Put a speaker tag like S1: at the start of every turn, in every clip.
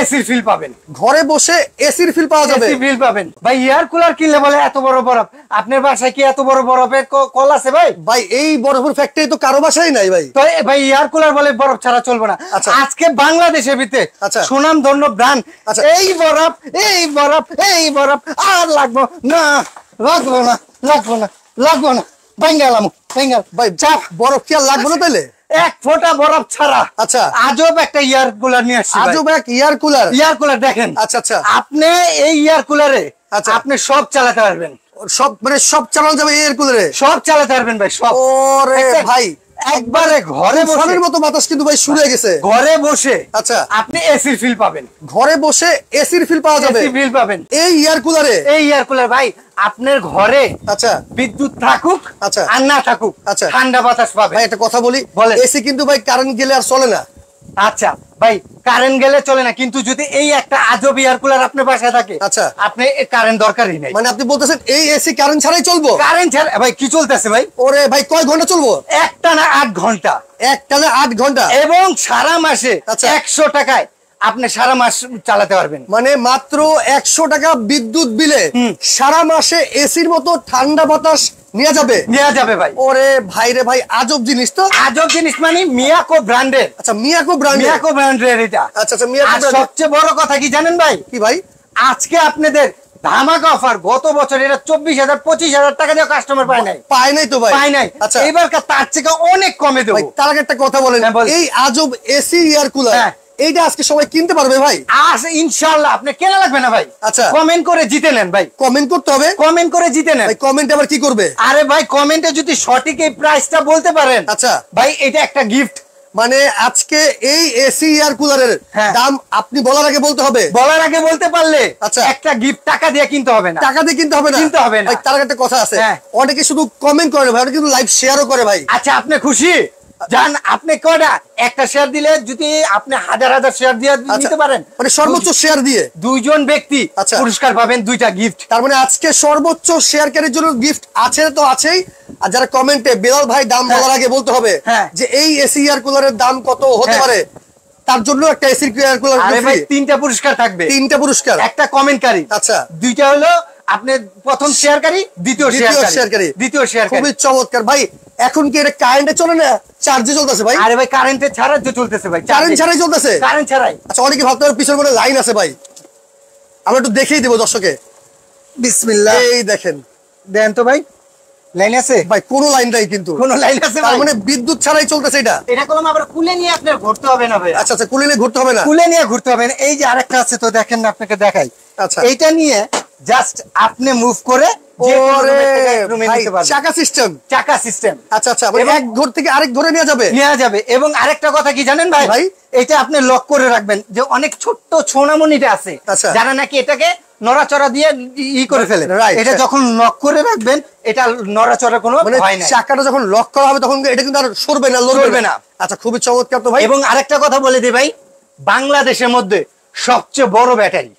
S1: এসির ফিল পাবেন,
S2: ঘরে বসে এসির ফিল পাওয়া যাবে,
S1: এসি ফিল পাবেন ভাই। এয়ার কুলার কিনলে বলে এত বড় বরফ, আপনার বাসায় কি এত বড় বরফের কল আছে ভাই?
S2: ভাই এই বরফের ফ্যাক্টরি তো কারো বাসায় নাই ভাই।
S1: তো ভাই এয়ার কুলার বলে বরফ ছাড়া চলবে না।
S2: আচ্ছা।
S1: আজকে বাংলাদেশের ভিতরে সুনাম ধন্য ব্র্যান্ড, এই বরফ এই বরফ এই বরফ আর লাগবো না, লাগবো না, লাগবো না, লাগবো না, বাঙ্গালাম বাঙ্গাল
S2: ভাই। যা বরফ কি আর লাগবে না তাহলে?
S1: এক ফোঁটা বরফ ছাড়া।
S2: আচ্ছা,
S1: আজব একটা এয়ার কুলার নিয়ে আসছি।
S2: আজব এক এয়ার কুলার।
S1: এয়ার কুলার দেখেন।
S2: আচ্ছা আচ্ছা,
S1: আপনি এই এয়ার কুলারে আপনি সব চালাতে পারবেন,
S2: সব মানে সব চালানো যাবে এয়ার কুলারে,
S1: সব চালাতে পারবেন ভাই সব।
S2: ওরে ভাই
S1: একবারে ঘরে বসে
S2: মতো বাতাস কিন্তু ভাই শুরু হয়ে গেছে।
S1: ঘরে বসে
S2: আচ্ছা
S1: আপনি এসির ফিল পাবেন,
S2: ঘরে বসে এসির ফিল পাওয়া যাবে,
S1: এসি ফিল পাবেন
S2: এই এয়ার কুলারে।
S1: এই এয়ার কুলার ভাই আপনার ঘরে
S2: আচ্ছা
S1: বিদ্যুৎ থাকুক
S2: আচ্ছা
S1: আর না থাকুক
S2: আচ্ছা
S1: ঠান্ডা বাতাস পাবে।
S2: ভাই একটা কথা বলি,
S1: বলেন।
S2: এসি কিন্তু ভাই কারেন্ট গেলে আর চলে না।
S1: আচ্ছা ভাই কারেন্ট গেলে চলে না, কিন্তু যদি এই একটা আজব এয়ার কুলার আপনার বাসায় থাকে
S2: আচ্ছা
S1: আপনি কারেন্ট দরকারই নাই।
S2: মানে আপনি বলতেছেন এই এসি কারেন্ট ছাড়াই চলবো?
S1: কারেন্ট ছাড়া ভাই কি চলতেছে ভাই?
S2: ওরে ভাই কয় ঘন্টা চলবো?
S1: একটানা 8 ঘন্টা,
S2: একটানা 8 ঘন্টা,
S1: এবং সারা মাসে
S2: আচ্ছা
S1: 100 টাকায় আপনি সারা মাস চালাতে পারবেন।
S2: মানে মাত্র 100 টাকা বিদ্যুৎ বিলে সারা মাসে এসির মতো ঠান্ডা বাতাস নেওয়া যাবে
S1: ভাই।
S2: ওরে ভাই রে ভাই, আজব জিনিস তো।
S1: আজব জিনিস মানে মিয়াকো ব্র্যান্ডের।
S2: আচ্ছা মিয়াকো
S1: ব্র্যান্ডের এটা।
S2: আচ্ছা আচ্ছা মিয়াকো ব্র্যান্ড।
S1: সবচেয়ে বড় কথা কি জানেন ভাই?
S2: কি ভাই?
S1: আজকে আপনাদের ধামাকা অফার। গত বছর এটা 24,000 25,000 টাকা দিয়ে কাস্টমার পায় নাই
S2: তো ভাই,
S1: পায় নাই।
S2: আচ্ছা
S1: এবার তার থেকে অনেক কমে দেবো।
S2: তার আগে একটা কথা বলেন, এই আজব এসি এয়ার কুলার এইটা আজকে সবাই কিনতে পারবে ভাই?
S1: ইনশাআল্লাহ। আপনি কেনা লাগবে না ভাই,
S2: আচ্ছা
S1: কমেন্ট করে জিতে নেন ভাই।
S2: কমেন্ট করতে হবে,
S1: কমেন্ট করে জিতে নেন
S2: ভাই। কমেন্ট আবার কি করবে?
S1: আরে ভাই কমেন্টে যদি সঠিক এই প্রাইসটা বলতে পারেন,
S2: আচ্ছা
S1: ভাই এটা একটা গিফট।
S2: মানে আজকে এই এসি এয়ার কুলারের দাম আপনি বলার আগে বলতে হবে,
S1: বলার আগে বলতে পারলে
S2: আচ্ছা
S1: একটা গিফট টাকা দিয়ে কিনতে হবে না,
S2: টাকা দিয়ে কিনতে হবে না,
S1: কিনতে হবে না।
S2: ভাই তার আগে একটা কথা আছে, অনেকে শুধু কমেন্ট করে ভাই, অনেকে কিন্তু লাইভ শেয়ারও করে ভাই।
S1: আচ্ছা আপনি খুশি? জান আপনি কয়টা একটা শেয়ার দিলে যদি আপনি হাজার হাজার শেয়ার দিয়ে নিতে পারেন,
S2: মানে সর্বোচ্চ শেয়ার দিয়ে
S1: দুইজন ব্যক্তি পুরস্কার পাবেন 2টা গিফট।
S2: তার মানে আজকে সর্বোচ্চ শেয়ারকারীর জন্য গিফট আছে তো আছেই। আর যারা কমেন্টে বেলাল ভাই দাম বলার আগে বলতে হবে যে এই এসি এয়ার কুলারের দাম কত হতে পারে, তার জন্য একটা এসি এয়ার কুলার।
S1: আরে ভাই 3টা পুরস্কার থাকবে,
S2: 3টা পুরস্কার, একটা
S1: কমেন্টকারী,
S2: আচ্ছা
S1: 2টা হলো আপনি প্রথম শেয়ারকারী, দ্বিতীয় শেয়ারকারী।
S2: খুবই চমৎকার ভাই। এখন কি এটা কারেন্টে চলে না চার্জে চলতেছে ভাই?
S1: আরে ভাই কারেন্টে ছাড়া তো চলতেছে ভাই,
S2: কারেন্ট ছাড়াই চলতেছে,
S1: কারেন্ট ছাড়াই।
S2: আচ্ছা অনেকে ভাবতে পারে পিছনে কোনো লাইন আছে ভাই, আমরা একটু দেখিয়ে দেব দর্শকে। বিসমিল্লাহ, এই দেখেন,
S1: দেন তো ভাই লাইন আছে
S2: ভাই? কোনো লাইন নাই, কিন্তু
S1: কোনো লাইন আছে
S2: তার মানে বিদ্যুৎ ছাড়াই চলতেছে এটা।
S1: এটা কলম আবার কুলে নিয়ে আপনার ঘুরতে হবে না ভাই।
S2: আচ্ছা আচ্ছা কুলে নিয়ে ঘুরতে হবে না,
S1: কুলে নিয়ে ঘুরতে হবে না। এই যে আরেকটা আছে তো দেখেন না, আপনাকে দেখাই।
S2: আচ্ছা
S1: এইটা নিয়ে জাস্ট আপনি মুভ করে
S2: চাকা সিস্টেম,
S1: চাকা সিস্টেম।
S2: আচ্ছা আচ্ছা মানে এক ঘর থেকে আরেক ঘরে নেওয়া যাবে।
S1: এবং আরেকটা কথা কি জানেন ভাই? ভাই এটা আপনি লক করে রাখবেন, যে অনেক ছোট্ট সোনামণিটা আছে যারা নাকি এটাকে নড়াচড়া দিয়ে করে ফেলে, এটা যখন লক করে রাখবেন এটা নড়াচড়ার কোনো ভয় নাই।
S2: চাকাটা যখন লক করা হবে তখন এটা কিন্তু আর সরবে না, লড়বে না। আচ্ছা খুবই চমৎকার তো ভাই।
S1: এবং আরেকটা কথা বলে দিই ভাই, বাংলাদেশের মধ্যে সবচেয়ে বড় ব্যাটারি,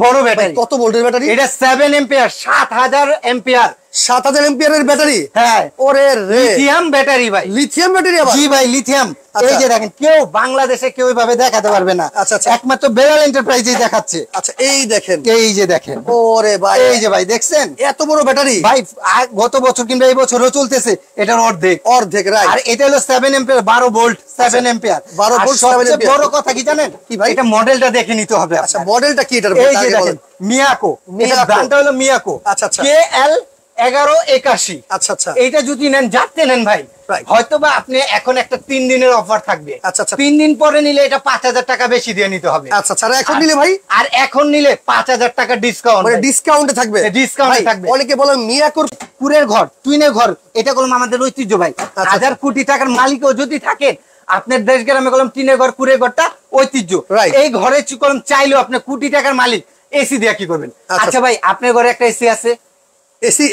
S2: বড় ব্যাটারি কত ভোল্টের ব্যাটারি?
S1: এটা 7 এম্পিয়ার, 7000 এম্পিয়ার,
S2: 7000 এম্পিয়ারের ব্যাটারি।
S1: হ্যাঁ
S2: ওরে রে,
S1: লিথিয়াম ব্যাটারি ভাই,
S2: লিথিয়াম ব্যাটারি আবার?
S1: জি ভাই লিথিয়াম। এই যে দেখেন, কেউ বাংলাদেশে কেউ এইভাবে দেখাতে পারবে না।
S2: আচ্ছা আচ্ছা,
S1: একমাত্র বেলাল এন্টারপ্রাইজেই দেখাচ্ছে।
S2: আচ্ছা এই দেখেন,
S1: এই যে দেখেন,
S2: ওরে ভাই,
S1: এই যে ভাই দেখছেন এত বড় ব্যাটারি ভাই। গত বছর কিংবা এই বছরও চলতেছে এটার অর্ধেক
S2: রাইট।
S1: আর এটা হলো 7 এম্পিয়ার, 12 ভোল্ট 7 এম্পিয়ার,
S2: 12 ভোল্ট 7
S1: সবচেয়ে
S2: এম্পিয়ার।
S1: বড় কথা কি জানেন কি ভাই? এটা মডেলটা দেখে নিতে হবে।
S2: আচ্ছা মডেলটা কি এটার?
S1: এই যে দেখেন মিয়াকো, এটার ব্র্যান্ডটা হলো মিয়াকো।
S2: আচ্ছা আচ্ছা,
S1: KL 1181।
S2: আচ্ছা আচ্ছা,
S1: এইটা যদি নেন যাতে নেন ভাই, হয়তোবা আপনি এখন একটা 3 দিনের অফার থাকবে।
S2: আচ্ছা আচ্ছা,
S1: 3 দিন পরে নিলে এটা 5000 টাকা বেশি দিয়ে নিতে হবে।
S2: আচ্ছা আচ্ছা, এখন নিলে ভাই?
S1: আর এখন নিলে 5000 টাকা ডিসকাউন্ট,
S2: মানে ডিসকাউন্টে থাকবে,
S1: ডিসকাউন্টে থাকবে।
S2: অনেকে বলে মিয়াকোর
S1: কুরের ঘর, টুইনের ঘর, এটা কলম আমাদের ঐতিহ্য ভাই। 1000 কোটি টাকার মালিকও যদি থাকেন, আপনার দেশ গ্রামে কলম টিনের ঘর, কুরের ঘরটা ঐতিহ্য। এই ঘরে কলম চাইলেও আপনি কোটি টাকার মালিক, এসি দিয়ে কি করবেন? আচ্ছা ভাই আপনার ঘরে একটা এসি আছে?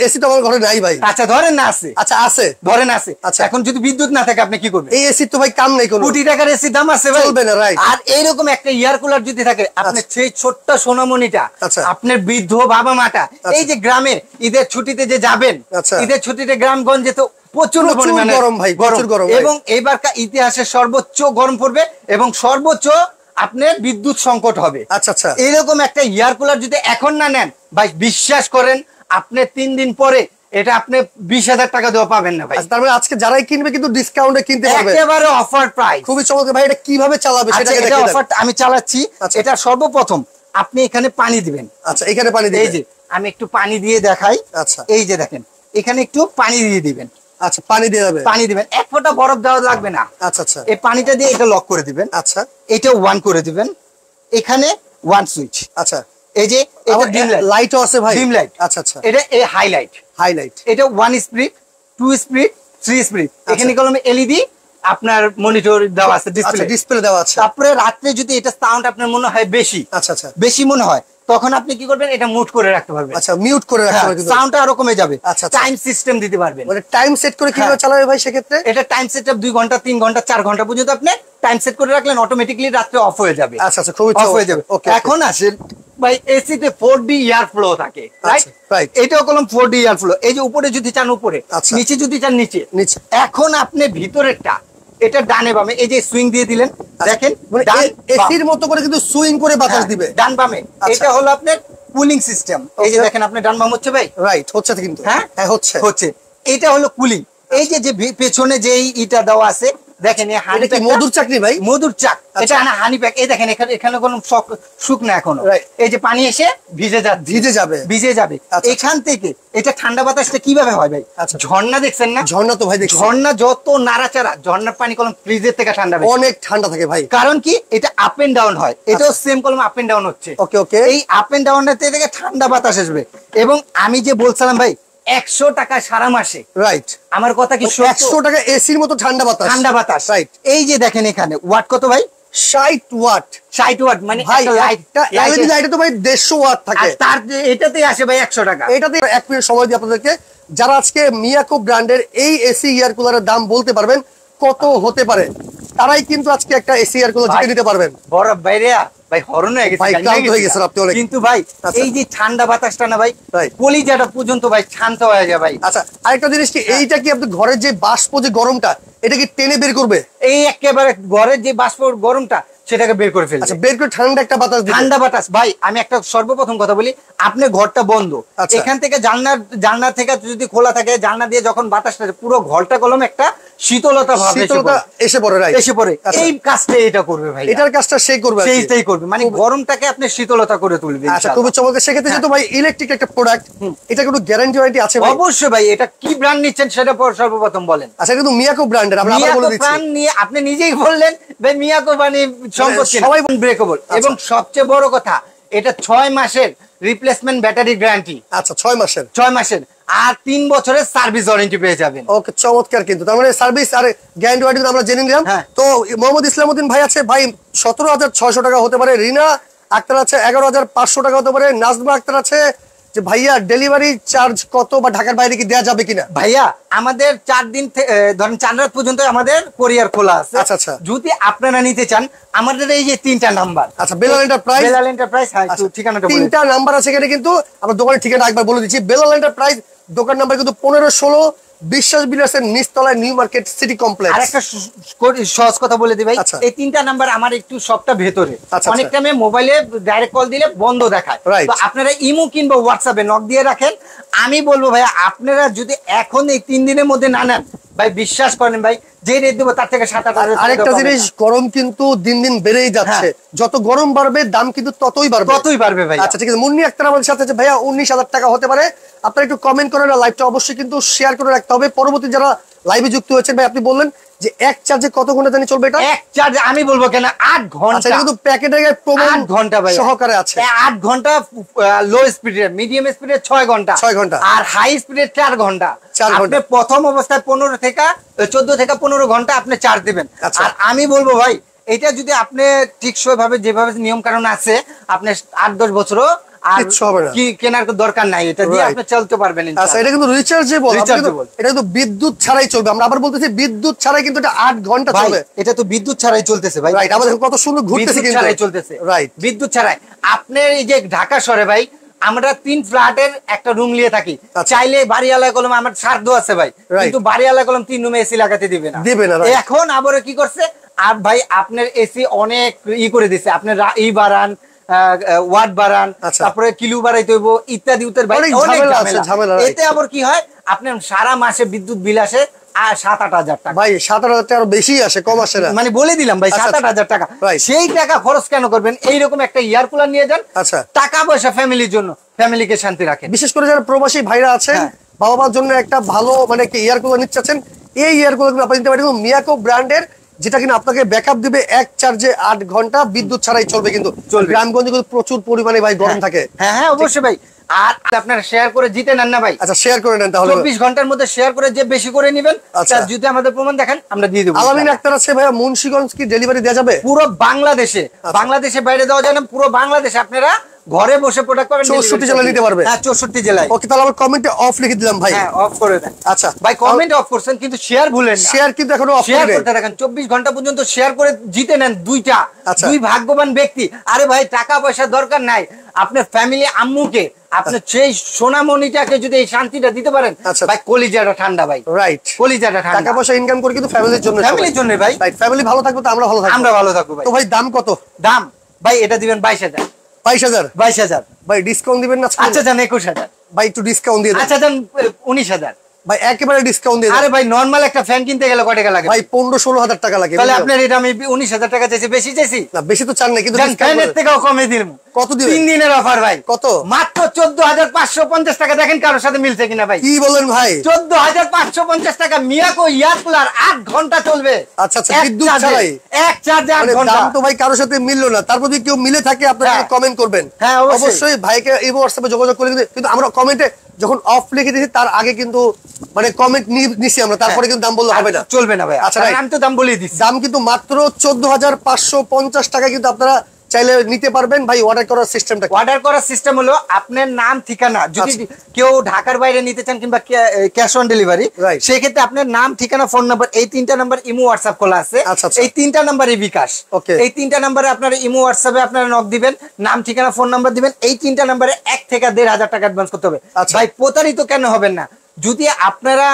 S2: এসি তো আমার ঘরে নাই ভাই।
S1: আচ্ছা ধরেন না আছে।
S2: আচ্ছা আছে,
S1: ধরেন আছে।
S2: আচ্ছা
S1: এখন যদি বিদ্যুৎ না থাকে আপনি কি করবেন?
S2: এই এসি তো ভাই কাম নাই, কোনো
S1: কোটি টাকার এসি দাম আছে ভাই,
S2: চলবে না। রাইট।
S1: আর এইরকম একটা এয়ার কুলার যদি থাকে, আপনি সেই ছোট্ট সোনামণিটা, আপনার বৃদ্ধ বাবা মাটা, এই যে গ্রামে ঈদের ছুটিতে যে যাবেন, ঈদের ছুটিতে গ্রামগঞ্জে তো প্রচন্ড পরিমাণে
S2: গরম ভাই, প্রচুর গরম,
S1: এবং এইবারকার ইতিহাসে সর্বোচ্চ গরম পড়বে এবং সর্বোচ্চ আপনার বিদ্যুৎ সংকট হবে।
S2: আচ্ছা আচ্ছা,
S1: এরকম একটা এয়ার কুলার যদি এখন না নেন ভাই, বিশ্বাস করেন আপনি 3 দিন পরে এটা আপনি 20,000 টাকা দেওয়া পাবেন না ভাই।
S2: তার মানে আজকে যারাই কিনবে কিন্তু ডিসকাউন্টে কিনতে পারবে,
S1: একেবারে অফার প্রাইস।
S2: খুবই চমৎকার ভাই। এটা কিভাবে চালাবে সেটাকে
S1: এটা অফার আমি চালাচ্ছি। এটা সর্বপ্রথম আপনি এখানে পানি দিবেন।
S2: আচ্ছা, এখানে পানি দিবেন।
S1: এই যে আমি একটু পানি দিয়ে দেখাই।
S2: আচ্ছা,
S1: এই যে দেখেন এখানে একটু পানি দিয়ে দিবেন।
S2: আচ্ছা, পানি দিয়ে যাবে,
S1: পানি দিবেন, এক ফোঁটা বরফ দেওয়া লাগবে না।
S2: আচ্ছা আচ্ছা,
S1: এই পানিটা দিয়ে এটা লক করে দিবেন।
S2: আচ্ছা,
S1: এটা 1 করে দিবেন, এখানে 1 সুইচ।
S2: আচ্ছা,
S1: এই যে এটা ডিম
S2: লাইটও আছে ভাই,
S1: ডিম লাইট।
S2: আচ্ছা আচ্ছা,
S1: এটা এই হাইলাইট,
S2: হাইলাইট।
S1: এটা 1 স্পিড, 2 স্পিড, 3 স্পিড। এখানে কলমে এলইডি আপনার মনিটর দেওয়া আছে,
S2: ডিসপ্লে দেওয়া আছে।
S1: তারপরে রাতে যদি এটা সাউন্ড আপনার মনে হয় বেশি,
S2: আচ্ছা আচ্ছা,
S1: বেশি মনে হয়, তখন আপনি কি করবেন, এটা মিউট করে রাখতে পারবেন।
S2: আচ্ছা, মিউট করে রাখতে পারবেন,
S1: সাউন্ডটা আরো কমে যাবে।
S2: আচ্ছা,
S1: টাইম সিস্টেম দিতে পারবেন।
S2: মানে টাইম সেট করে কিভাবে চালাবে ভাই সেক্ষেত্রে?
S1: এটা টাইম সেটআপ 2 ঘন্টা, 3 ঘন্টা, 4 ঘন্টা পর্যন্ত আপনি টাইম সেট করে রাখলেন, অটোমেটিক্যালি রাতে অফ হয়ে যাবে।
S2: আচ্ছা আচ্ছা, খুবই
S1: অফ হয়ে যাবে। এখন আসেন ভাই, এসি তে 4D এয়ার ফ্লো থাকে, রাইট? এটাও কলম 4D এয়ার ফ্লো। এই যে উপরে যদি চান উপরে, নিচে যদি চান নিচে। এখন আপনি ভিতরেরটা এটা ডানে বামে এই যে সুইং দিয়ে দিলেন, দেখেন
S2: এসির মতো করে কিন্তু সুইং করে বাতাস দিবে
S1: ডান বামে। এটা হলো আপনার কুলিং সিস্টেম। এই যে দেখেন আপনার ডান বাম হচ্ছে ভাই,
S2: রাইট? হচ্ছে কিন্তু, হ্যাঁ হচ্ছে
S1: হচ্ছে। এটা হলো কুলিং। এই যে পেছনে যে ইটা দেওয়া আছে দেখেন, এই হানি প্যাক,
S2: মধুর চাকনি ভাই,
S1: মধুর চাক। এটা হানি প্যাক। এই দেখেন এখানে কোনো শুকনা এখনো। এই যে পানি এসে ভিজে যাবে। এখান থেকে এটা ঠান্ডা বাতাসটা কিভাবে হয় ভাই? ঝর্ণা দেখছেন না?
S2: ঝর্ণা তো ভাই দেখছি।
S1: ঝর্ণা যত নাড়াচাড়া, ঝর্ণার পানি কলম ফ্রিজের থেকে ঠান্ডা,
S2: অনেক ঠান্ডা থাকে ভাই।
S1: কারণ কি এটা আপ এন্ড ডাউন হয়। এটাও সেম কলম আপ এন্ড ডাউন হচ্ছে।
S2: ওকে ওকে,
S1: এই আপ এন্ড ডাউনের থেকে ঠান্ডা বাতাস আসবে। এবং আমি যে বলছিলাম ভাই 100 টাকা সারা মাসে,
S2: রাইট?
S1: আমার কথা কি
S2: 100 টাকা এসির মতো ঠান্ডা বাতাস, রাইট?
S1: এই যে দেখেন এখানে ওয়াট কত ভাই?
S2: 60 ওয়াট।
S1: 60 ওয়াট মানে
S2: ভাই এলইডি লাইটে তো ভাই 150 ওয়াট থাকে।
S1: তার এটাতে আসে ভাই 100 টাকা।
S2: এটাতে 1 মিনিট সময় দিই আপনাদেরকে, যারা আজকে মিয়াকো ব্র্যান্ডের এই এসি এয়ার কুলারের দাম বলতে পারবেন কত হতে পারে, তারাই কিন্তু আজকে একটা এসি এয়ার কুলার জিতে নিতে পারবেন।
S1: বড় বাইরে ভাই হরন হয়ে গেছে,
S2: ভাই ক্লান্ত হয়ে গেছে আপনি অনেক।
S1: কিন্তু ভাই এই যে ঠান্ডা বাতাসটা না ভাই, কলিজাটা পর্যন্ত ভাই শান্ত হয়ে যায় ভাই।
S2: আচ্ছা, আরেকটা জিনিস কি, এইটা কি আপনি ঘরের যে বাষ্প যে গরমটা, এটা কি টেনে বের করবে?
S1: এই একেবারে ঘরের যে বাষ্প গরমটা সেটাকে বের করে ফেলবে।
S2: আচ্ছা, বের করে ঠান্ডা একটা বাতাস দিবে।
S1: ঠান্ডা বাতাস ভাই। আমি একটা সর্বপ্রথম কথা বলি, আপনি ঘরটা বন্ধ, এখান থেকে জানলা থেকে যদি খোলা থাকে, জানলা দিয়ে যখন বাতাসটা পুরো ঘরটা কলম একটা শীতলতা ভাব
S2: এসে পড়ে, রাইট?
S1: এসে পড়ে। এই কাজটা এটা করবে ভাই,
S2: এটার কাজটা সেই করবে,
S1: সেইটাই করবে, মানে গরমটাকে আপনি শীতলতা করে তুলবে।
S2: আচ্ছা, খুবই চমৎকার। সেক্ষেত্রে যেহেতু ভাই ইলেকট্রিক একটা প্রোডাক্ট, এটা কোনো গ্যারান্টি ওয়ারেন্টি আছে ভাই?
S1: অবশ্যই ভাই। এটা কি ব্র্যান্ড নিচ্ছেন সেটা সর্বপ্রথম বলেন।
S2: আচ্ছা, কিন্তু মিয়াকো ব্র্যান্ডের, আমরা আবার বলে দিচ্ছি,
S1: আপনি নিজেই বললেন ভাই মিয়াকো মানে সম্পত্তি সবাই ব্রেকেবল। এবং সবচেয়ে বড় কথা, এটা 6 মাসের রিপ্লেসমেন্ট ব্যাটারি গ্যারান্টি।
S2: আচ্ছা, 6 মাসের,
S1: 6 মাসের আর 3 বছরের সার্ভিস ওয়ারেন্টি পেয়ে যাবেন।
S2: ওকে, চমৎকার। কিন্তু তার মানে সার্ভিস আর গ্যারান্টি ওয়ারেন্টি আমরা জেনে নিলাম। তো মোহাম্মদ ইসলামউদ্দিন ভাই আছে ভাই 17,600 টাকা হতে পারে, রিনা আক্তার আছে 11,500 টাকা হতে পারে, নাজমা আক্তার আছে যে ভাইয়া ডেলিভারি চার্জ কত, বা ঢাকার বাইরে কি দেওয়া যাবে কিনা?
S1: ভাইয়া আমাদের 4 দিন ধরেন 4 রাত পর্যন্ত আমাদের কোরিয়ার খোলা আছে।
S2: আচ্ছা আচ্ছা,
S1: যদি আপনারা নিতে চান আমাদের এই যে 3টা নাম্বার।
S2: আচ্ছা, বেলাল এন্টারপ্রাইজ,
S1: হ্যাঁ একটু ঠিকানাটা বলে।
S2: 3টা নাম্বার আছে এখানে, কিন্তু আমরা দোকানের ঠিকানা একবার বলে দিচ্ছি। বেলাল এন্টারপ্রাইজ দোকান নাম্বার কিন্তু 15-16 বিশ্বাস বিলাসের নিচতলায় নিউ মার্কেট সিটি কমপ্লেক্স।
S1: আরেকটা সহজ কথা বলে দিই ভাই, এই 3টা নাম্বার আমার একটু সবটা ভেতরে, অনেক টাইমে মোবাইলে ডাইরেক্ট কল দিলে বন্ধ দেখায়। তো আপনারা ইমো কিংবা হোয়াটসঅ্যাপে নক দিয়ে রাখেন। আমি বলবো ভাই, আপনারা যদি এখন এই 3 দিনের মধ্যে না নেন ভাই, বিশ্বাস করেন ভাই, যে রেট দেবো তার থেকে 7-8
S2: আরেকটা জিনিস, গরম কিন্তু দিন দিন বেড়েই যাচ্ছে। যত গরম বাড়বে দাম কিন্তু ততই বাড়বে ভাই। আচ্ছা, ঠিক আছে। মুন্নি আক্তার আমাদের সাথে আছে, ভাইয়া 19,000 টাকা হতে পারে। আপনারা একটু কমেন্ট করেন, লাইভটা অবশ্যই কিন্তু শেয়ার করে রাখতে হবে। পরবর্তী যারা লাইভে যুক্ত হয়েছেন ভাই, আপনি বললেন যে এক চার্জে কত ঘন্টা জানি চলবে এটা? এক চার্জে আমি বলবো কেন 8 ঘন্টা। আচ্ছা, কিন্তু প্যাকেটের গায়ে প্রমাণ 8 ঘন্টা ভাই সহকারে আছে। 8 ঘন্টা লো স্পিডে, মিডিয়াম স্পিডে 6 ঘন্টা, আর হাই স্পিডে 4 ঘন্টা। আপনি প্রথম অবস্থায় 14 থেকে 15 ঘন্টা আপনি চার্জ দিবেন। আর আমি বলবো ভাই, এটা যদি আপনি ঠিকসই ভাবে যেভাবে নিয়ম কানুন আছে, আপনি 8-10 বছরও আর কি কেনার দরকার নাই, এটা দিয়ে আপনি চলতে পারবেন। আচ্ছা, এটা কিন্তু রিচার্জেবল, এটা কিন্তু বিদ্যুৎ ছাড়াই চলবে। আমরা আবার বলতেছি বিদ্যুৎ ছাড়াই কিন্তু এটা 8 ঘন্টা চলবে। এটা তো বিদ্যুৎ ছাড়াই চলতেছে ভাই, রাইট? আমাদের কত সুন্দর ঘুরতেছে, কিন্তু ছাড়াই চলতেছে, রাইট? বিদ্যুৎ ছাড়াই। আপনার এই যে ঢাকা শহরে ভাই, আমরা 3 ফ্ল্যাটের একটা রুম নিয়ে থাকি। চাইলে বাড়িওয়ালা কলম আমার সাধ্য আছে ভাই, কিন্তু বাড়িওয়ালা কলম 3 রুমে এসি লাগাতে দিবে না। এখন আবার কি করছে,
S1: আর ভাই আপনার এসি অনেক করে দিছে, আপনার বাড়ান, ওয়াট বাড়ান, তারপরে কিলো বাড়াইতে হইব ইত্যাদি উত্তর ভাই অনেক ঝামেলা। এতে আবার কি হয়, আপনার সারা মাসে বিদ্যুৎ বিল আসে 7-8 টাকা।
S2: ভাই 7-8 টাকা বেশি আসে, কম আসে না,
S1: মানে বলে দিলাম ভাই 7-8 টাকা। সেই টাকা খরচ কেন করবেন, এইরকম একটা এয়ার কুলার নিয়ে যান। টাকা পয়সা ফ্যামিলির জন্য, ফ্যামিলিকে শান্তি রাখেন।
S2: বিশেষ করে যারা প্রবাসী ভাইরা আছেন, বাবা মার জন্য একটা ভালো মানে এয়ার কুলার নিতে চাচ্ছেন, এই এয়ার কুলার আপনি নিতে পারেন মিয়াকো ব্র্যান্ডের, যেটা কিনা আপনাকে ব্যাকআপ দিবে এক চার্জে 8 ঘন্টা বিদ্যুৎ ছাড়াই চলবে। কিন্তু গ্রামগঞ্জে কিন্তু প্রচুর পরিমাণে ভাই গরম থাকে।
S1: হ্যাঁ অবশ্যই ভাই। আর আপনারা শেয়ার করে জিতে নেন না ভাই?
S2: আচ্ছা শেয়ার করে নেন তাহলে।
S1: 24 ঘন্টার মধ্যে শেয়ার করে যে বেশি করে নেবেন, তার যদি আমাদের প্রমাণ দেখান আমরা দিয়ে দেব।
S2: আলামিন আক্তার আছে ভাইয়া, মুন্সিগঞ্জ কি ডেলিভারি দেওয়া যাবে?
S1: পুরো বাংলাদেশে, বাংলাদেশে বাইরে দেওয়া যায় না, পুরো বাংলাদেশে আপনারা ঘরে বসে প্রোডাক্ট পাবেন।
S2: 64 জেলায় নিতে পারবে।
S1: হ্যাঁ 64 জেলায়।
S2: ওকে, তাহলে আমরা কমেন্টে অফ লিখে দিলাম ভাই।
S1: হ্যাঁ অফ করে দেন।
S2: আচ্ছা
S1: ভাই কমেন্ট অফ করছেন কিন্তু শেয়ার ভুলেন না।
S2: শেয়ার কিন্তু এখনো অফ
S1: শেয়ার করতে থাকেন, 24 ঘন্টা পর্যন্ত শেয়ার করে জিতে নেন দুইটা। দুই ভাগ্যবান ব্যক্তি। আরে ভাই টাকা পয়সা দরকার নাই, আপনার ফ্যামিলি আম্মুকে, আপনার সেই সোনামণিটাকে যদি এই শান্তিটা দিতে পারেন ভাই, কলিজাটা ঠান্ডা ভাই। রাইট, কলিজাটা ঠান্ডা।
S2: টাকা পয়সা ইনকাম করে কিন্তু ফ্যামিলির জন্য,
S1: ফ্যামিলির জন্য ভাই।
S2: রাইট, ফ্যামিলি ভালো থাকবে তো আমরা ভালো থাকবো।
S1: আমরা ভালো থাকবো ভাই।
S2: তো ভাই দাম কত?
S1: দাম ভাই এটা দিবেন 22,000।
S2: 22,000 ভাই, ডিসকাউন্ট দিবেন না?
S1: আচ্ছা যান 21,000
S2: ভাই, একটু ডিসকাউন্ট দিয়ে দেন।
S1: আচ্ছা যান 19,000
S2: ভাই, একেবারে ডিসকাউন্ট দিয়ে দেন।
S1: আরে ভাই নরমাল একটা ফ্যান কিনতে গেলে কত টাকা লাগে
S2: ভাই? 15-16 টাকা লাগে।
S1: তাহলে আপনার এটা আমি 19,000 টাকা চাইছি, বেশি চাইছি
S2: না? বেশি তো চান না, কিন্তু
S1: ফ্যানের থেকেও কমে দিলাম।
S2: কত দিবেন?
S1: 3 দিনের অফার ভাই।
S2: কত?
S1: মাত্র 14,550 টাকা। দেখেন কারোর সাথে মিলছে কিনা ভাই।
S2: কি বলেন ভাই?
S1: 14,550 টাকা মিয়াকো এয়ার কুলার 8 ঘন্টা চলবে।
S2: আচ্ছা আচ্ছা, বিদ্যুৎ ছাড়াই
S1: এক চার্জে 8 ঘন্টা।
S2: দাম তো ভাই কারোর সাথে মিললো না। তারপর যদি কেউ মিলে থাকে আপনারা কমেন্ট করবেন।
S1: হ্যাঁ
S2: অবশ্যই ভাইকে এই হোয়াটসঅ্যাপে যোগাযোগ করে কিন্তু আমরা কমেন্টে যখন অফ লিখে দিয়েছি তার আগে কিন্তু মানে কমেন্ট নিছি আমরা, তারপরে কিন্তু দাম বললে হবে না,
S1: চলবে না ভাই।
S2: আচ্ছা
S1: আমি তো দাম বলেই দিচ্ছি।
S2: দাম কিন্তু মাত্র 14,550 টাকা কিন্তু আপনারা চাইলে নিতে পারবেন। ভাই অর্ডার করার সিস্টেমটা?
S1: অর্ডার করার সিস্টেম হলো আপনার নাম ঠিকানা, যদি কেউ ঢাকার বাইরে নিতে চান কিংবা ক্যাশ অন ডেলিভারি, সেই ক্ষেত্রে আপনার নাম ঠিকানা ফোন নাম্বার, এই 3টা নাম্বার ইমো হোয়াটসঅ্যাপ খোলা আছে, এই 3টা নাম্বারে বিকাশ, এই 3টা নাম্বারে আপনার ইমো হোয়াটসঅ্যাপে আপনারা নক দিবেন, নাম ঠিকানা ফোন নাম্বার দিবেন, এই 3টা নাম্বারে 1 থেকে 1,500 টাকা অ্যাডভান্স করতে হবে। ভাই প্রতারিত কেন হবেন না? যদি আপনারা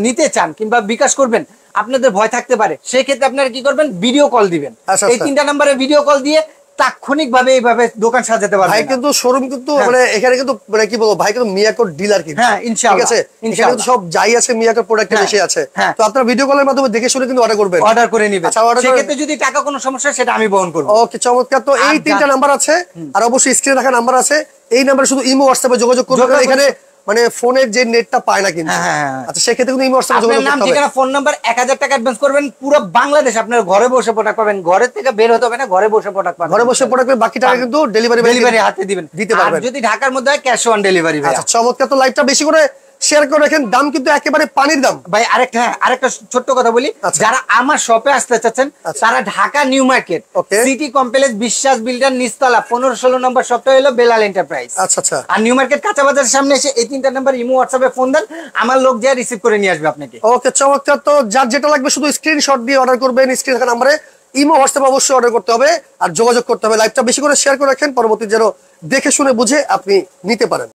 S1: নিতে চান কিংবা বিকাশ করবেন, আপনাদের ভয় থাকতে পারে, সেই ক্ষেত্রে আপনারা কি করবেন, ভিডিও কল দিবেন। এই 3টা নাম্বারে ভিডিও কল দিয়ে তাৎক্ষণিক ভাবে এইভাবে দোকান সাজাতে পারবেন।
S2: ভাই কিন্তু শোরুম কিন্তু মানে এখানে কিন্তু মানে কি বলবো, ভাই কিন্তু মিয়াকোর ডিলার কিন্তু।
S1: হ্যাঁ ইনশাআল্লাহ, ঠিক আছে।
S2: এখানে কিন্তু সব যাই আছে মিয়াকোর প্রোডাক্ট বেশি আছে। তো আপনারা ভিডিও কলের মাধ্যমে দেখে শুনে কিন্তু অর্ডার করবেন, অর্ডার করে নেবেন। সেই ক্ষেত্রে যদি টাকা কোনো সমস্যা সেটা আমি বহন করব। ওকে, চমৎকার। তো এই 3টা নাম্বার আছে, আর অবশ্যই স্ক্রিনে রাখা নাম্বার আছে, এই নাম্বারে শুধু ইমো হোয়াটসঅ্যাপে যোগাযোগ করবেন। এখানে মানে ফোনের যে নেটটা পায় না কিন্তু। আচ্ছা, সেক্ষেত্রে কিন্তু ইমো হোয়াটসঅ্যাপে যোগাযোগ করতে হবে। নাম ঠিকানা ফোন নাম্বার 1000 টাকা অ্যাডভান্স করবেন। পুরো বাংলাদেশ আপনার ঘরে বসে প্রোডাক্ট পাবেন, ঘরে থেকে বের হতে হবে না, ঘরে বসে প্রোডাক্ট পাবেন। ঘরে বসে প্রোডাক্ট পেয়ে বাকি টাকা কিন্তু ডেলিভারি হাতে দিতে পারবেন। যদি ঢাকার মধ্যে হয় ক্যাশ অন ডেলিভারি। আচ্ছা চমৎকার। তো লাইভটা বেশি করে শেয়ার করে রাখেন। দাম কিন্তু একেবারে পানির দাম ভাই। আরেকটা ছোট্ট কথা বলি, যারা আমার শপে আসতে চাচ্ছেন তারা Dhaka new market city complex বিশ্বাস বিল্ডার নিচতলা 15-16 নম্বর শপটা হলো বেলাল এন্টারপ্রাইজ। আচ্ছা আচ্ছা। আর নিউ মার্কেট কাঁচা বাজারের সামনে এসে এই 3টা নাম্বার ইমো হোয়াটসঅ্যাপে ফোন দেন, আমার লোক যা রিসিভ করে নিয়ে আসবে আপনাকে। ওকে চমৎকার। তো যার যেটা লাগবে শুধু স্ক্রিনশট দিয়ে অর্ডার করবেন। স্ক্রিন থাকা নম্বরে ইমো হোয়াটসঅ্যাপে অবশ্যই অর্ডার করতে হবে আর যোগাযোগ করতে হবে। লাইভটা বেশি করে শেয়ার করে রাখেন, পরবর্তী যেন দেখে শুনে বুঝে আপনি নিতে পারেন।